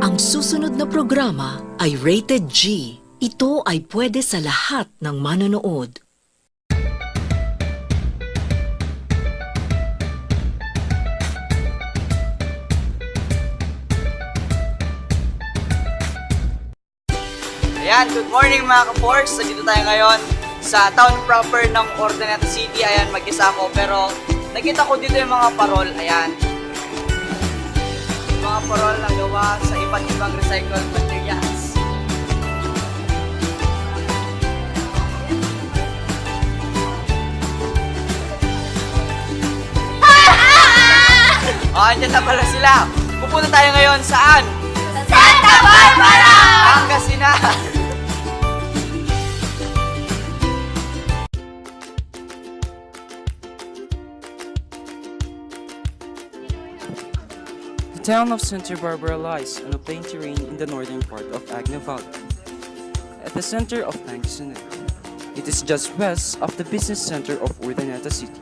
Ang susunod na programa ay rated G. Ito ay pwede sa lahat ng manonood. Ayan, good morning mga ka-forks. Nandito tayo ngayon sa town proper ng Urdaneta City. Ayan, mag-isa ako pero nakita ko dito yung mga parol. Ayan. Yung mga parol na gawa sa iba't ibang recycled materials. Andyan na pala sila. Pupunta tayo ngayon saan? Santa Barbara! Pangasinan! The town of Santa Barbara lies on a plain terrain in the northern part of Agna Valley, at the center of Pangasinan. It is just west of the business center of Urdaneta City,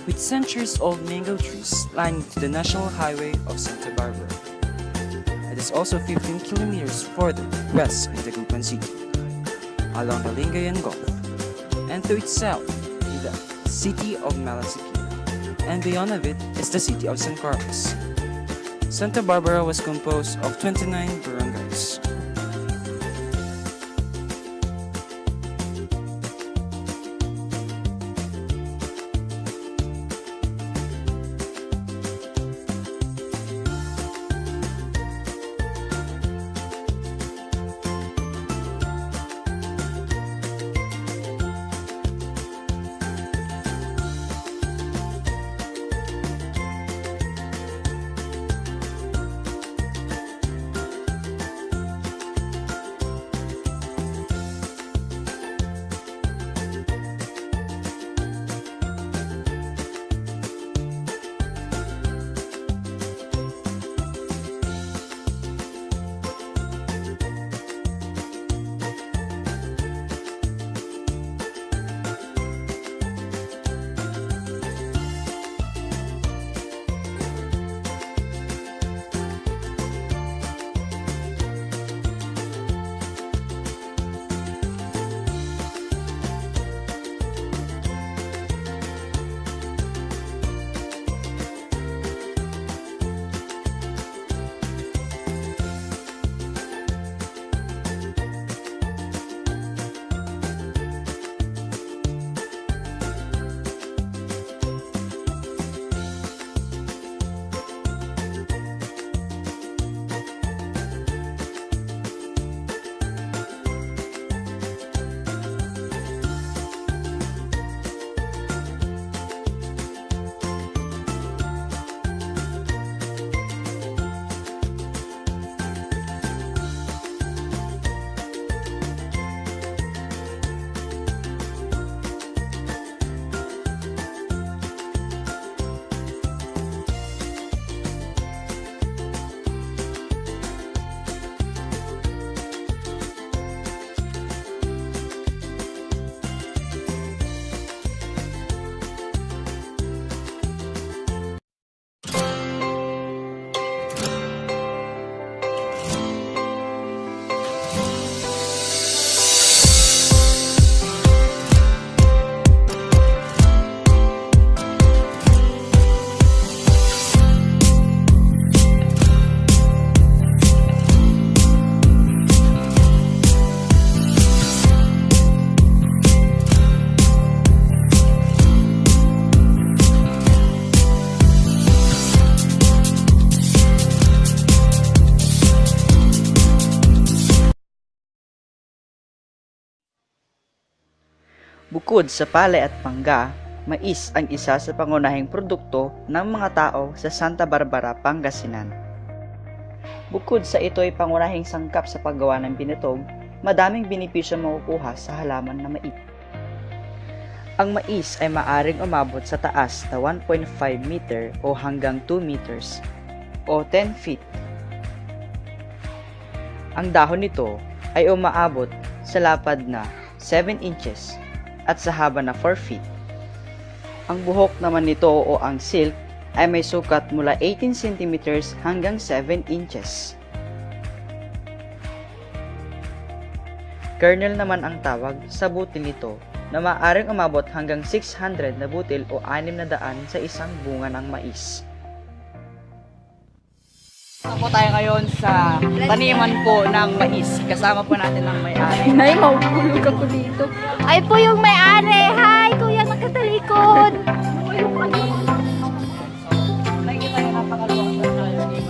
with centuries-old mango trees lining to the national highway of Santa Barbara. It is also 15 kilometers further west in Tagupan City, along the Lingayen Gulf, and to its south in the city of Malasiqui, and beyond of it is the city of San Carlos. Santa Barbara was composed of 29 barangays. Bukod sa palay at mangga, mais ang isa sa pangunahing produkto ng mga tao sa Santa Barbara, Pangasinan. Bukod sa ito ay pangunahing sangkap sa paggawa ng binatog, madaming benepisyo makukuha sa halaman na mais. Ang mais ay maaring umabot sa taas na 1.5 meter o hanggang 2 meters o 10 feet. Ang dahon nito ay umaabot sa lapad na 7 inches at sa haba na 4 feet. Ang buhok naman nito o ang silk ay may sukat mula 18 cm hanggang 7 inches. Kernel naman ang tawag sa butil nito na maaaring umabot hanggang 600 na butil o 600 sa isang bunga ng mais. Po tayo ngayon sa taniman po ng mais. Kasama po natin ang may-ari. Nay, mauulog ako dito. Ay po yung may-ari. Hi, kuya, nakatalikod. Nakikita niyo napakaluwag na taniman ng mais.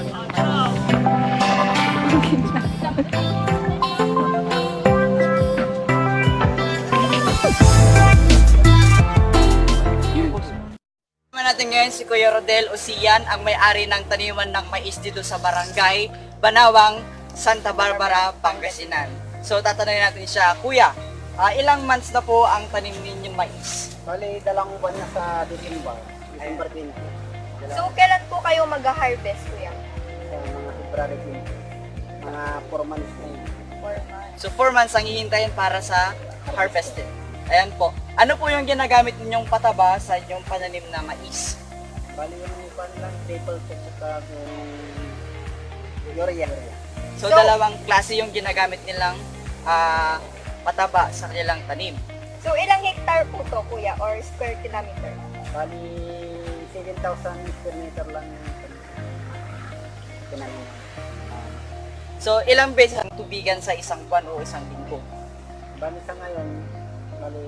Natin ngayon si Kuya Rodel Osian, ang may-ari ng taniman ng mais dito sa barangay Banawang, Santa Barbara, Pangasinan. So tatanungin natin siya, Kuya, ilang months na po ang tanim ninyong mais? Bali, dalang buwan na sa December 20. So, kailan po kayo mag-harvest, kuya? Sa mga February 20. Mga 4 months na yun. 4 months. So 4 months ang hihintayin para sa harvested. Ayan po. Ano po yung ginagamit ninyong pataba sa inyong pananim na mais? Bali, yung ipan lang, staple po sa urea. So dalawang klase yung ginagamit nilang pataba sa kanilang tanim. So, ilang hektar po to, kuya, or square kilometer? Bali, 7,000 square meter lang yung tinanim. So ilang beses ang tubigan sa isang buwan o isang linggo? Bali sa ngayon, bali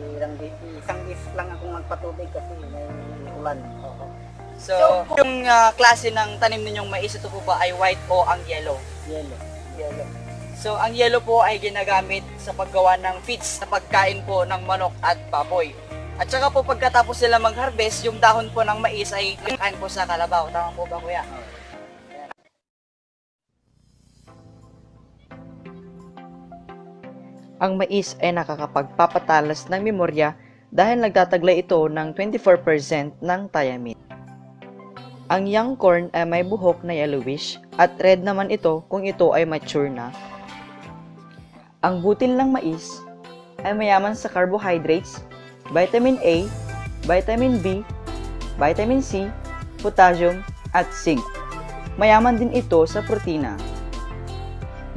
isang beses lang akong magpatubig kasi may ulan. So yung klase ng tanim ninyong mais, ito po ba ay white o ang yellow? Yellow. Yellow. So ang yellow po ay ginagamit sa paggawa ng feeds na pagkain po ng manok at baboy. At saka po pagkatapos sila mag-harvest, yung dahon po ng mais ay kinakain po sa kalabaw. Tama po ba, kuya? Ang mais ay nakakapagpapatalas ng memorya dahil nagtataglay ito ng 24% ng thiamine. Ang young corn ay may buhok na yellowish at red naman ito kung ito ay mature na. Ang butil ng mais ay mayaman sa carbohydrates, vitamin A, vitamin B, vitamin C, potassium at zinc. Mayaman din ito sa protina.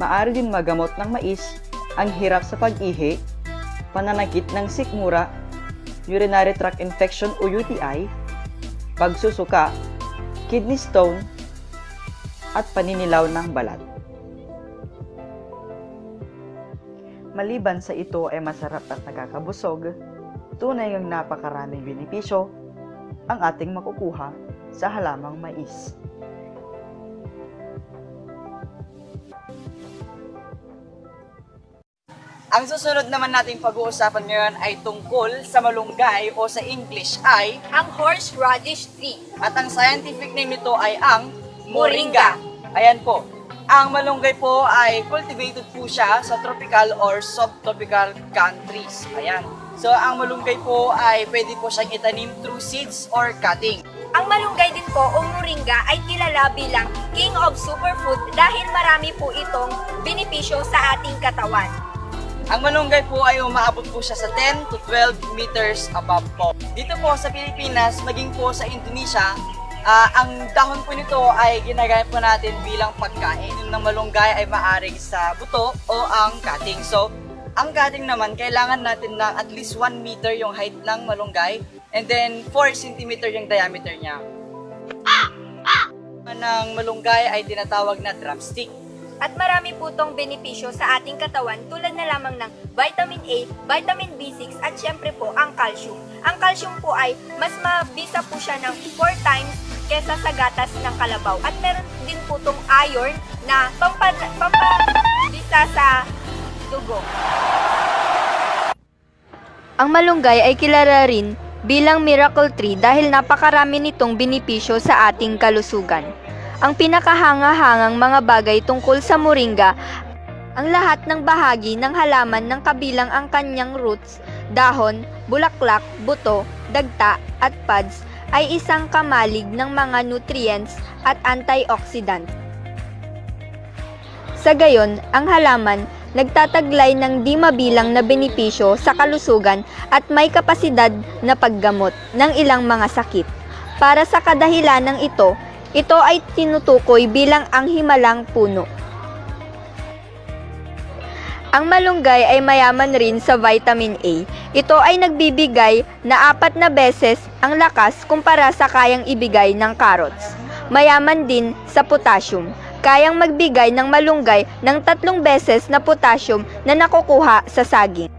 Maaari din magamot ng mais ang hirap sa pag-ihi, pananakit ng sikmura, urinary tract infection o UTI, pagsusuka, kidney stone, at paninilaw ng balat. Maliban sa ito ay masarap at nakakabusog, tunay ang napakaraming benepisyo ang ating makukuha sa halamang mais. Ang susunod naman nating pag-uusapan ngayon ay tungkol sa malunggay o sa English ay Ang horseradish tree. at ang scientific name nito ay ang moringa. Ayan po. Ang malunggay po ay cultivated po siya sa tropical or subtropical countries. Ayan. So, ang malunggay po ay pwede po siyang itanim through seeds or cutting. Ang malunggay din po o moringa ay kilala bilang king of superfood dahil marami po itong benepisyo sa ating katawan. Ang malunggay po ay umaabot po siya sa 10 to 12 meters above po. Dito po sa Pilipinas, maging po sa Indonesia, ang dahon po nito ay ginagamit po natin bilang pagkain. Yung ng malunggay ay maaring sa buto o ang cutting. So, ang cutting naman, kailangan natin na at least 1 meter yung height ng malunggay and then 4 cm yung diameter niya. Ang malunggay ay tinatawag na drumstick. At marami po itong benepisyo sa ating katawan tulad na lamang ng vitamin A, vitamin B6 at syempre po ang calcium. Ang calcium po ay mas mabisa po siya ng 4 times kesa sa gatas ng kalabaw. At meron din po itong iron na pampabisa sa dugo. Ang malunggay ay kilala rin bilang miracle tree dahil napakarami nitong benepisyo sa ating kalusugan. Ang pinakahanga-hangang mga bagay tungkol sa moringa, ang lahat ng bahagi ng halaman ng kabilang ang kanyang roots, dahon, bulaklak, buto, dagta at pods ay isang kamalig ng mga nutrients at antioxidant. Sa gayon, ang halaman nagtataglay ng di mabilang na benepisyo sa kalusugan at may kapasidad na paggamot ng ilang mga sakit. Para sa kadahilanang ito ay tinutukoy bilang ang himalang puno. Ang malunggay ay mayaman rin sa vitamin A. Ito ay nagbibigay na 4 na beses ang lakas kumpara sa kayang ibigay ng carrots. Mayaman din sa potassium. Kayang magbigay ng malunggay ng 3 beses na potassium na nakukuha sa saging.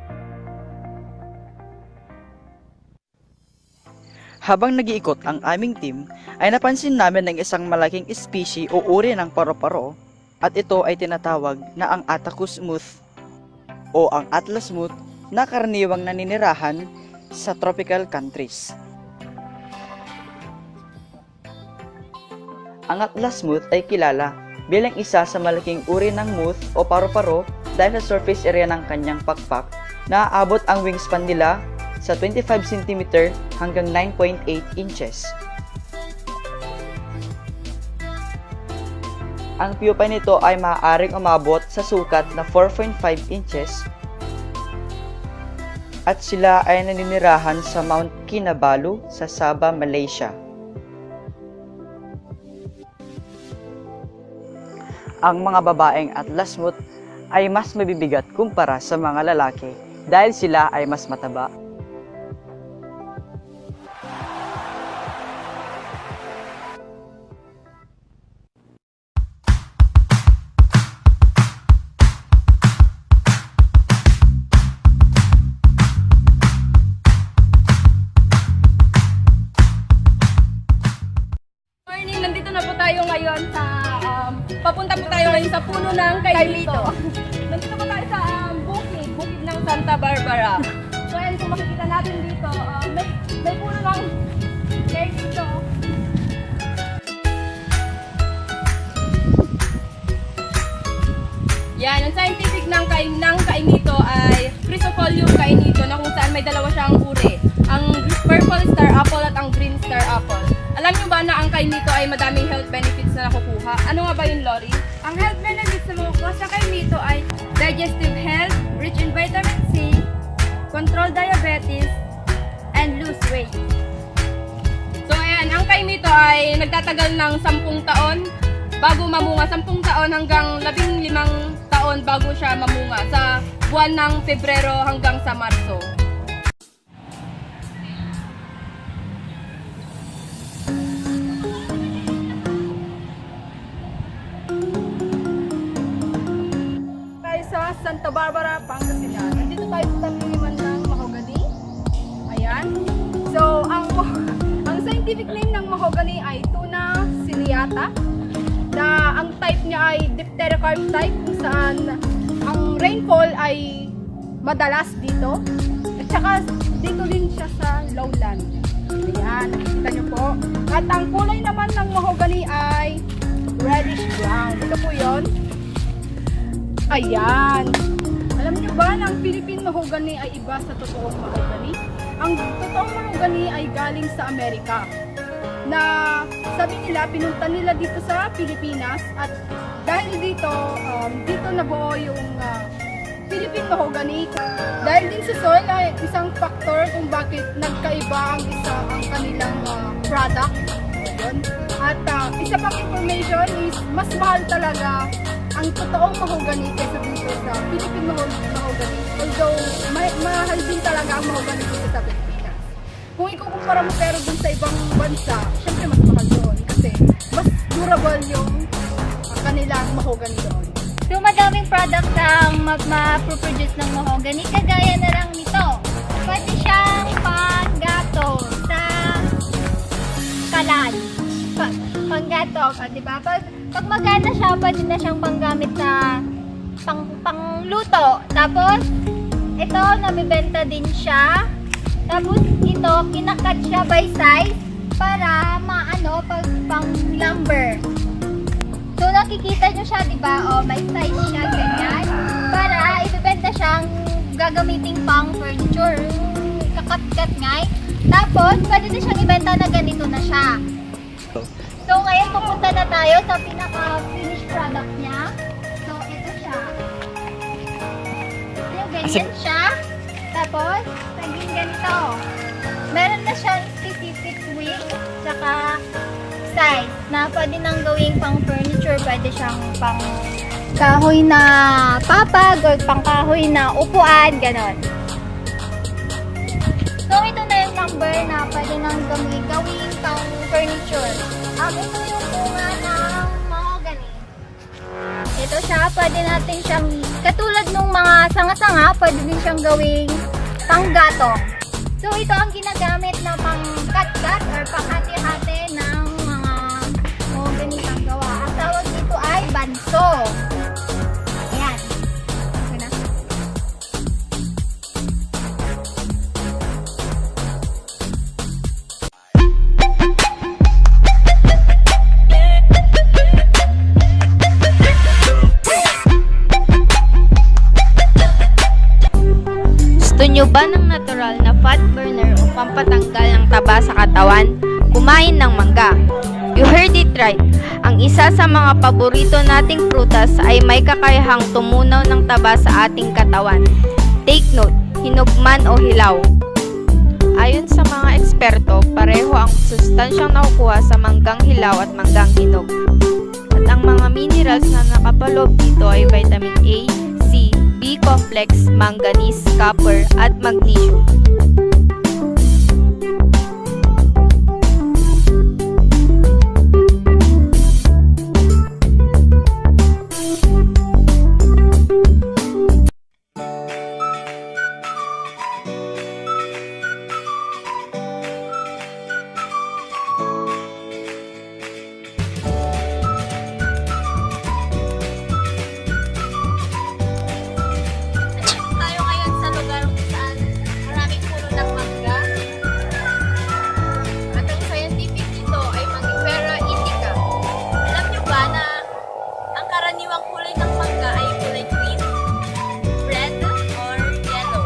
Habang nag-iikot ang aming team, ay napansin namin ng isang malaking species o uri ng paro-paro at ito ay tinatawag na ang Attacus smooth o ang Atlas smooth na karaniwang naninirahan sa tropical countries. Ang Atlas smooth ay kilala bilang isa sa malaking uri ng moth o paro-paro dahil sa surface area ng kanyang pakpak na aabot ang wingspan nila sa 25 cm hanggang 9.8 inches. Ang pupa nito ay maaaring umabot sa sukat na 4.5 inches at sila ay naninirahan sa Mount Kinabalu sa Sabah, Malaysia. Ang mga babaeng Atlas smooth ay mas mabibigat kumpara sa mga lalaki dahil sila ay mas mataba. Morning, nandito na po tayo ngayon sa papunta po tayo ngayon sa puno ng kaimito. Nandito po tayo sa bukid ng Santa Barbara. So ayan, kung makikita natin dito, may puno ng kaimito. Yan, ang scientific ng kaimito ay Chrysophyllum kainito na kung saan may dalawa siyang uri. Ang purple star apple at ang green star apple. Alam niyo ba na ang kaimito ay madaming health benefits na nakukuha? Ano nga ba yun, Lori? Ang health benefits na makukuha sa kaimito ay digestive health, rich in vitamin C, control diabetes, and lose weight. So ayan, ang kaimito ay nagtatagal ng 10 taon bago mamunga. 10 taon hanggang 15 taon bago siya mamunga sa buwan ng Pebrero hanggang sa Marso. Sa Santa Barbara, Pangasinan. Nandito tayo sa taniman ng mahogany. Ayan. So, ang scientific name ng mahogany ay Tuna ciliata. Na ang type niya ay dipterocarp type kung saan ang rainfall ay madalas dito. At saka dito din siya sa lowland. Ayan, nakikita niyo po. At ang kulay naman ng mahogany ay reddish brown. Ito po yun. Ayan. Alam niyo ba na ang Philippine mahogany ay iba sa totoong mahogany? Ang totoong mahogany ay galing sa Amerika. Na sabi nila, pinunta nila dito sa Pilipinas at dahil dito, dito nabuo yung Philippine mahogany. Dahil din sa soil ay isang factor kung bakit nagkaiba ang kanilang product. Yun. At isa pang information is mas mahal talaga ang totoong mahogany kaysa dito sa Philippine mahogany. Although, mahal din talaga ang mahogany dito sa Pilipinas. Kung ikukumpara mo pero dun sa ibang bansa, syempre mas mahal doon kasi mas durable yung kanilang mahogany doon. So, madaming products ang ma-produce ng mahogany, kagaya na lang nito. Pwede siyang panggato sa kalan. Panggato, di ba? Pag magana siya, pwede na siyang panggamit sa pangluto. Tapos, ito, nabibenta din siya. Tapos, ito, kinakat siya by size para pang lumber. So, nakikita nyo siya, di ba? O, may size siya, ganyan. Para ibibenta siyang gagamiting pang furniture. Kakat-kat ngay. Tapos, pwede na siyang ibenta na ganito na siya. So, ngayon pupunta na tayo sa pinaka-finished product niya. So, ito siya. Yung ganyan siya. Tapos, naging ganito. Meron na siyang specific width, saka size, na pwede nang gawing pang furniture, pwede siyang pang kahoy na papag or pangkahoy na upuan, ganon. So, ito na yung number na pwede nang gawing pang furniture. Ito yung bunga ng mahogany. Ito siya, pwede natin siyang, katulad ng mga sanga-sanga, pwede din siyang gawing panggatong. So, ito ang ginagamit na pang-cut-cut or pang-hati-hati ng mga mahogany panggawa. Ang tawag dito ay banso. Ayan. Okay na. Gusto nyo ba ng natural na fat burner o pampatanggal ng taba sa katawan? Kumain ng mangga. You heard it right. Ang isa sa mga paborito nating prutas ay may kakayahang tumunaw ng taba sa ating katawan. Take note, hinog man o hilaw. Ayon sa mga eksperto, pareho ang sustansyang nakukuha sa manggang hilaw at manggang hinog. At ang mga minerals na nakapaloob dito ay vitamin A, C, B complex, manganese, copper, at magnesium. Tayo ngayon sa lugar kung saan maraming puno ng mangga. At ang scientific nito ay Mangifera indica. Alam nyo ba na ang karaniwang kulay ng mangga ay kulay green, red, or yellow?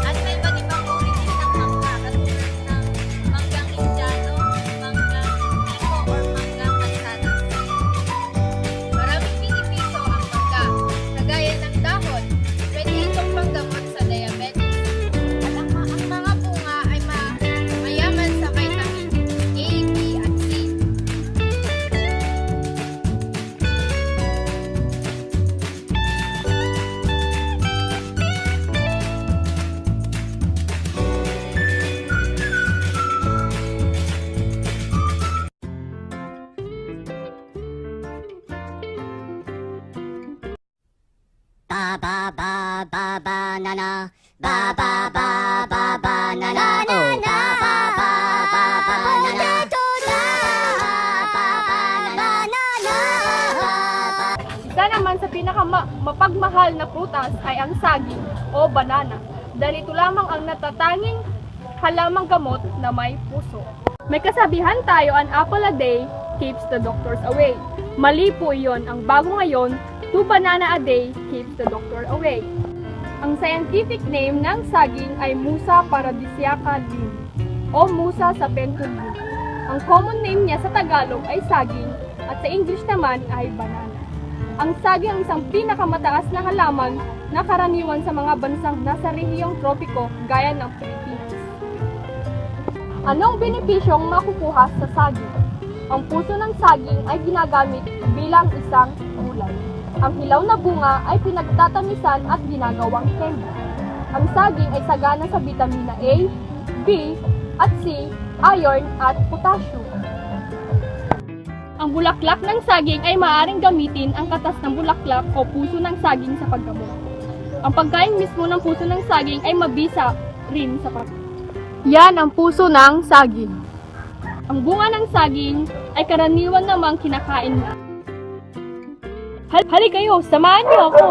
At may iba't ibang uri din ng mangga katulad ng manggang Indiano, manggang Pico, or manggang Mansanas. Maraming benepisyo ang mangga, kagaya ng dahon. Pwede itong panggamot sa diabetes. At ang mga bunga ay mayaman sa vitamin A, B, at C. Ba ba ba ba banana, ba ba ba ba banana, oh ba ba ba ba banana, Isa naman sa pinakamapagmahal na prutas ay ang saging o banana dahil ito lamang ang natatanging halamang gamot na may puso. May kasabihan tayo, an apple a day keeps the doctors away. Mali po iyon. Ang bago ngayon, 2 banana a day keeps the doctor away. Ang scientific name ng saging ay Musa paradisiaca Linn o Musa sapentum. Ang common name niya sa Tagalog ay saging at sa English naman ay banana. Ang saging ang isang pinakamataas na halaman na karaniwan sa mga bansang nasa rehiyong tropiko gaya ng Pilipinas. Anong benepisyong makukuha sa saging? Ang puso ng saging ay ginagamit bilang isang gulay. Ang hilaw na bunga ay pinagtatamisan at ginagawang candy. Ang saging ay sagana sa bitamina A, B, at C, iron at potassium. Ang bulaklak ng saging ay maaaring gamitin ang katas ng bulaklak o puso ng saging sa paggamot. Ang pagkain mismo ng puso ng saging ay mabisa rin sa pagkain. Yan ang puso ng saging. Ang bunga ng saging ay karaniwan namang kinakain na. Hali kayo, samahan niyo ako!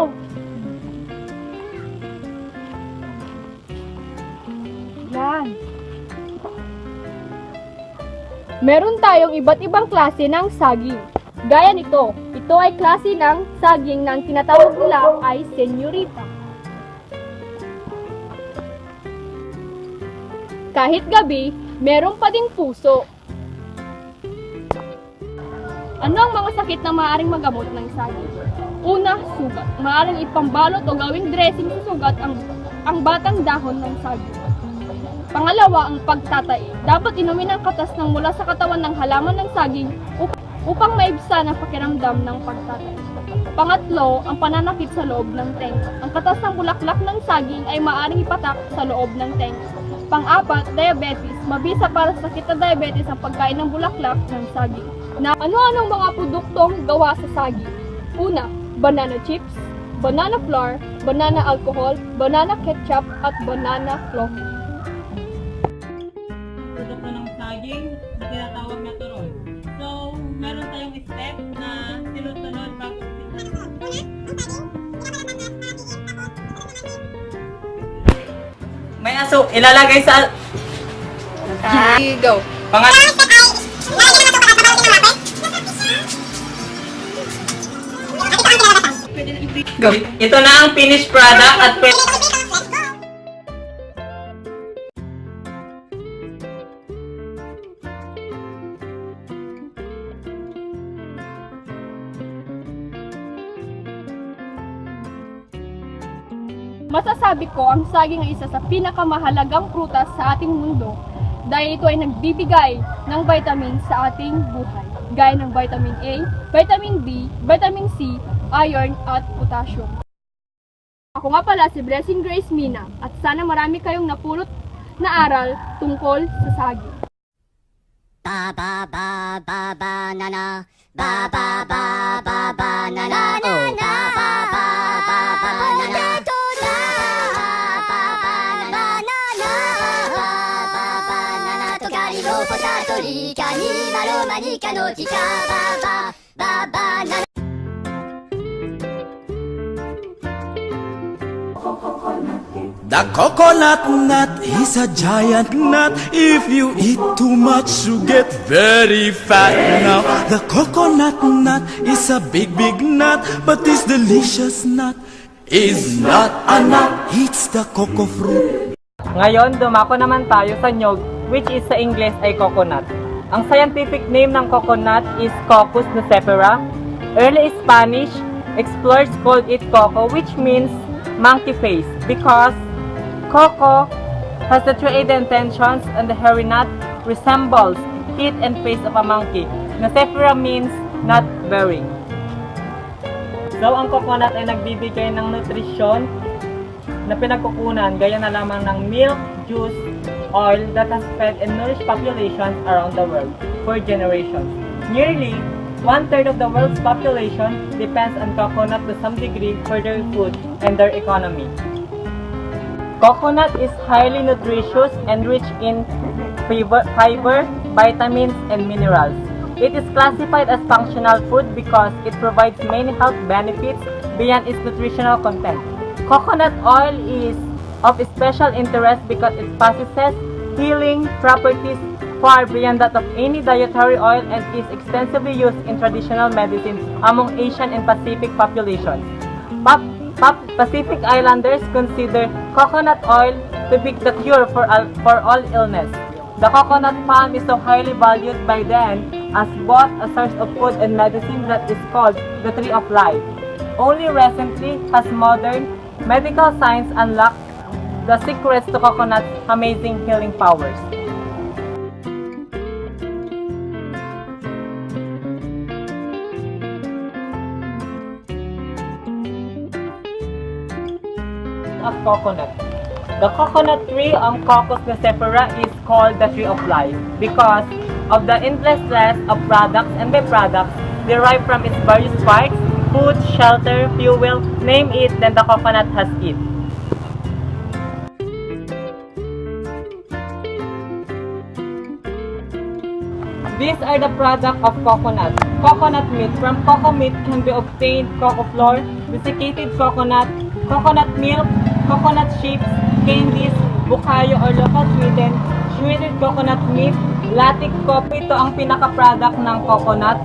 Yan. Meron tayong iba't ibang klase ng saging. Gaya nito, ito ay klase ng saging ng tinatawag nila ay senyorita. Kahit gabi, meron pa ding puso. Ano ang mga sakit na maaaring magamot ng saging? Una, sugat. Maaaring ipambalot o gawing dressing sa sugat ang batang dahon ng saging. Pangalawa, ang pagtatai. Dapat inumin ang katas ng mula sa katawan ng halaman ng saging upang maibsan ang pakiramdam ng pagtatay. Pangatlo, ang pananakit sa loob ng tenga. Ang katas ng bulaklak ng saging ay maaaring ipatak sa loob ng tenga. Pang-apat, diabetes. Mabisa para sa sakit na diabetes ang pagkain ng bulaklak ng saging. Na ano-anong mga produktong gawa sa saging? Una, banana chips, banana flour, banana alcohol, banana ketchup, at banana cloth. Produkto ng saging na tinatawag na turon. So, meron tayong step na sinusunod bago may aso, ilalagay sa... Go! Go. Ito na ang finished product at pwede... Masasabi ko ang saging ay isa sa pinakamahalagang prutas sa ating mundo dahil ito ay nagbibigay ng vitamin sa ating buhay, gaya ng vitamin A, vitamin B, vitamin C, iron at potassium. Ako nga pala si Blessing Grace Mina at sana marami kayong napulot na aral tungkol sa saging. Ba ba ba ba banana, ba ba ba ba banana, oh ba ba ba ba banana. The coconut nut is a giant nut. If you eat too much, you get very fat. Now, the coconut nut is a big nut, but this delicious nut is not a nut. It's the cocoa fruit. Ngayon, dumako naman tayo sa nyog, which is sa English ay coconut. Ang scientific name ng coconut is Cocos nucifera. Early Spanish explorers called it coco, which means monkey face, because coco has the three intentions and the hairy nut resembles teeth and face of a monkey. Nucifera means nut bearing. So, ang coconut ay nagbibigay ng nutrisyon na pinagkukunan gaya na lamang ng milk, juice, oil that has fed and nourished populations around the world for generations. Nearly 1/3 of the world's population depends on coconut to some degree for their food and their economy. Coconut is highly nutritious and rich in fiber, vitamins, and minerals. It is classified as functional food because it provides many health benefits beyond its nutritional content. Coconut oil is of special interest because it possesses healing properties far beyond that of any dietary oil and is extensively used in traditional medicine among Asian and Pacific populations. Pacific Islanders consider coconut oil to be the cure for all illness. The coconut palm is so highly valued by them as both a source of food and medicine that is called the tree of life. Only recently has modern medical science unlocked the secrets to coconut's amazing healing powers. Of coconut. The coconut tree on Cocos nucifera is called the tree of life because of the endless list of products and byproducts derived from its various parts, food, shelter, fuel, name it, then the coconut has it. These are the products of coconut. Coconut meat. From cocoa meat can be obtained cocoa flour, desiccated coconut, coconut milk, coconut chips, candies, bukayo or local sweetened, shredded coconut meat, latic coffee. Ito ang pinaka-product ng coconut.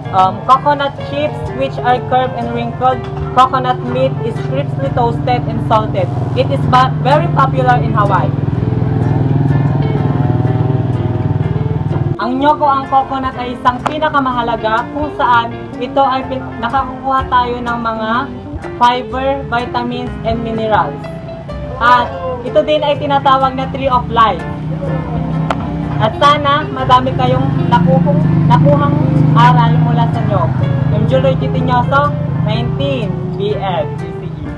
Coconut chips, which are curved and wrinkled. Coconut meat is crisply toasted and salted. It is very popular in Hawaii. Ang nyogo ang coconut ay isang pinakamahalaga kung saan ito ay nakakukuha tayo ng mga fiber, vitamins, and minerals. At ito din ay tinatawag na tree of life. At sana madami kayong nakuhang aral mula sa nyog. Yung Juloy Titinyoso, 19, BF, CCE.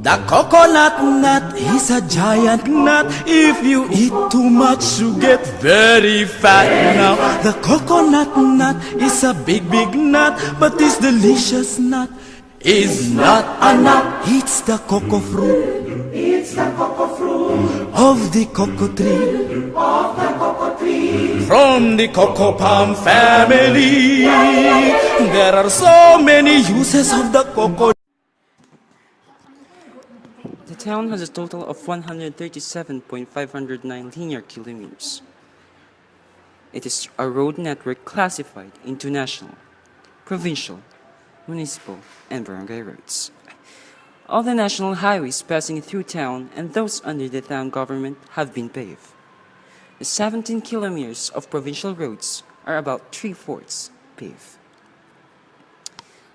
The coconut nut is a giant nut. If you eat too much, you get very fat. Now, the coconut nut is a big nut, but this delicious nut is not a nut. It's the cocoa fruit. It's the cocoa fruit of the cocoa tree. Of the cocoa tree. From the cocoa palm family. There are so many uses of the cocoa. The town has a total of 137.509 linear kilometers. It is a road network classified into national, provincial, municipal, and barangay roads. All the national highways passing through town and those under the town government have been paved. The 17 kilometers of provincial roads are about 3/4 paved.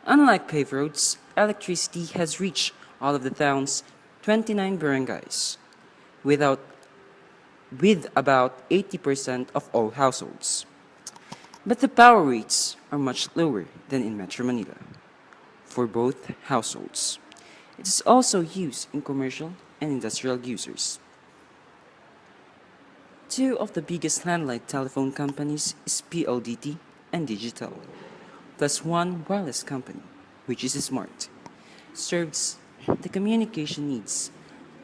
Unlike paved roads, electricity has reached all of the town's 29 barangays, with about 80% of all households. But the power rates are much lower than in Metro Manila for both households. It is also used in commercial and industrial users. Two of the biggest landline telephone companies is PLDT and Digital, plus one wireless company, which is Smart, serves the communication needs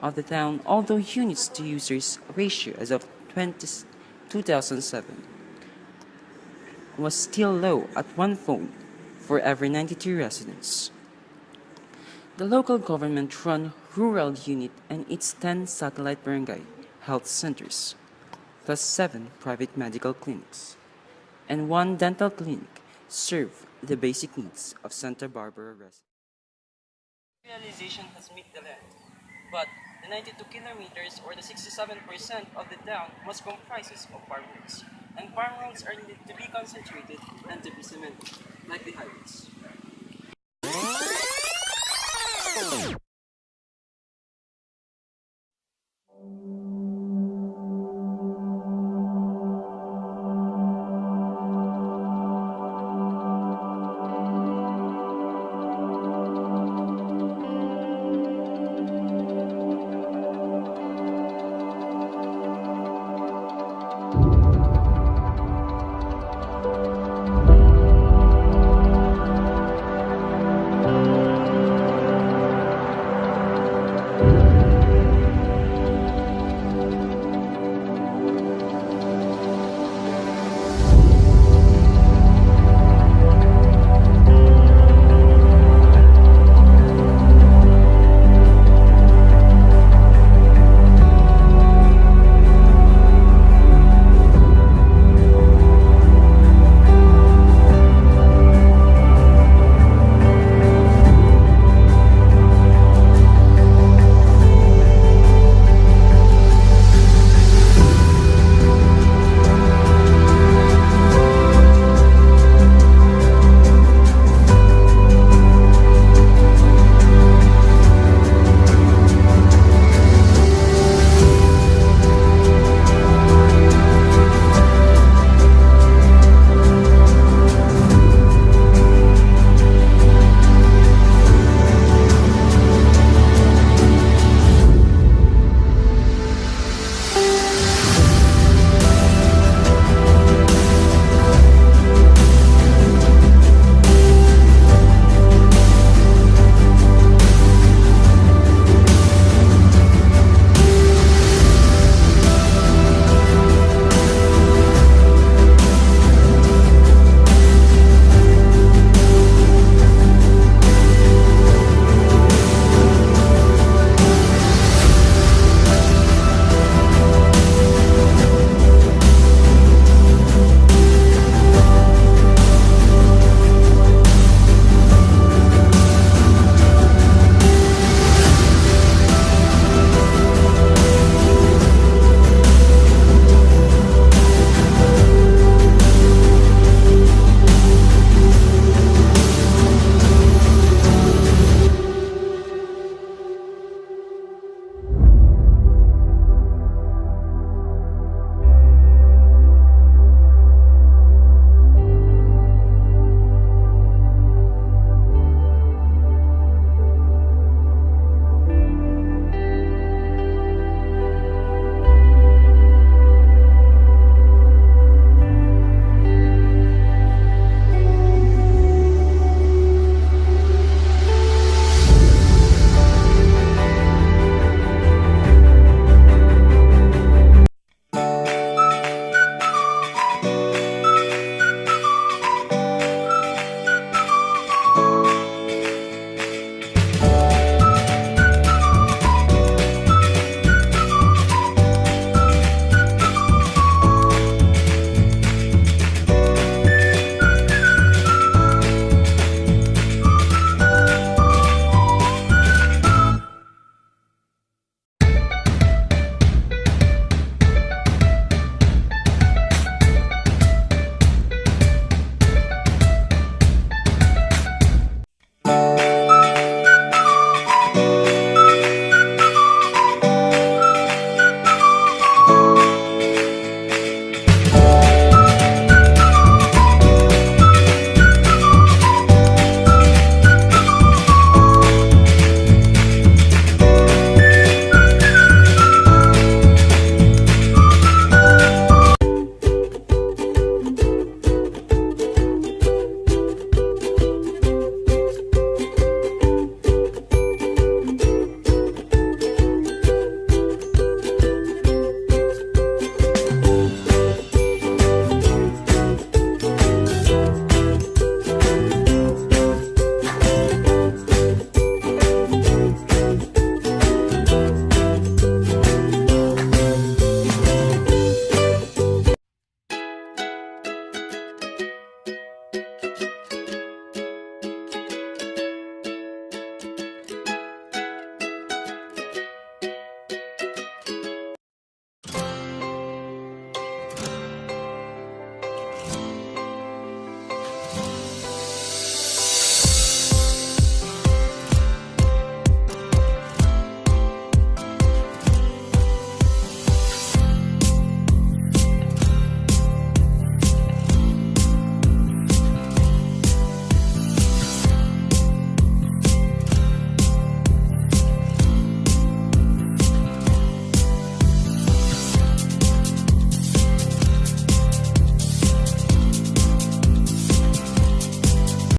of the town, although units to users ratio as of 2007 was still low at one phone for every 92 residents. The local government-run rural unit and its 10 satellite barangay health centers, plus 7 private medical clinics, and 1 dental clinic serve the basic needs of Santa Barbara residents. Realization has met the land, but the 92 kilometers or the 67% of the town must comprises of farm roads, and farm roads are needed to be concentrated and to be cemented, like the highways.